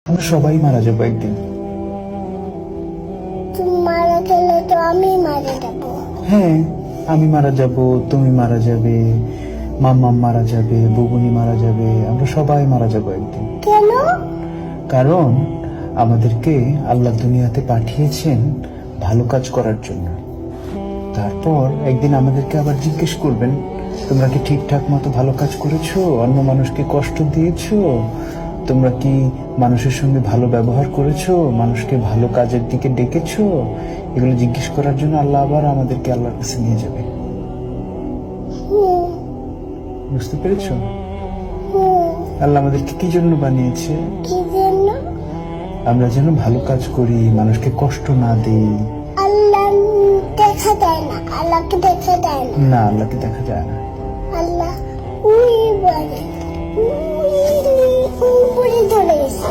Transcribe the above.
আমরা সবাই মারা যাবো একদিন। তুমি মারা গেলে তো আমি মারা যাবো। হ্যাঁ, আমি মারা যাব, তুমি মারা যাবে, মাম্মা মারা যাবে, বুবুনি মারা যাবে, আমরা সবাই মারা যাবো একদিন। কেন? কারণ আমাদেরকে আল্লাহ দুনিয়াতে পাঠিয়েছেন ভালো কাজ করার জন্য। তারপর একদিন আমাদেরকে আবার জিজ্ঞেস করবেন, তোমরা কি ঠিকঠাক মতো ভালো কাজ করেছো? অন্য মানুষকে কষ্ট দিয়েছো? তোমরা কি মানুষের সঙ্গে ভালো ব্যবহার করেছো? মানুষকে ভালো কাজের দিকে ডেকেছো? এগুলো জিজ্ঞেস করার জন্য আল্লাহ আবার আমাদেরকে আল্লাহর কাছে নিয়ে যাবে। হুম, বুঝতে পেরেছো? হুম। আল্লাহ আমাদেরকে কি জন্য বানিয়েছে? কি জন্য? আমরা যেন ভালো কাজ করি, মানুষকে কষ্ট না দিই। আল্লাহ দেখা দেয় না, আল্লাহকে দেখা দেয় না। না, আল্লাহকে দেখা যায় না। আল্লাহ উই বলে, উই উপরে চলে গেছে।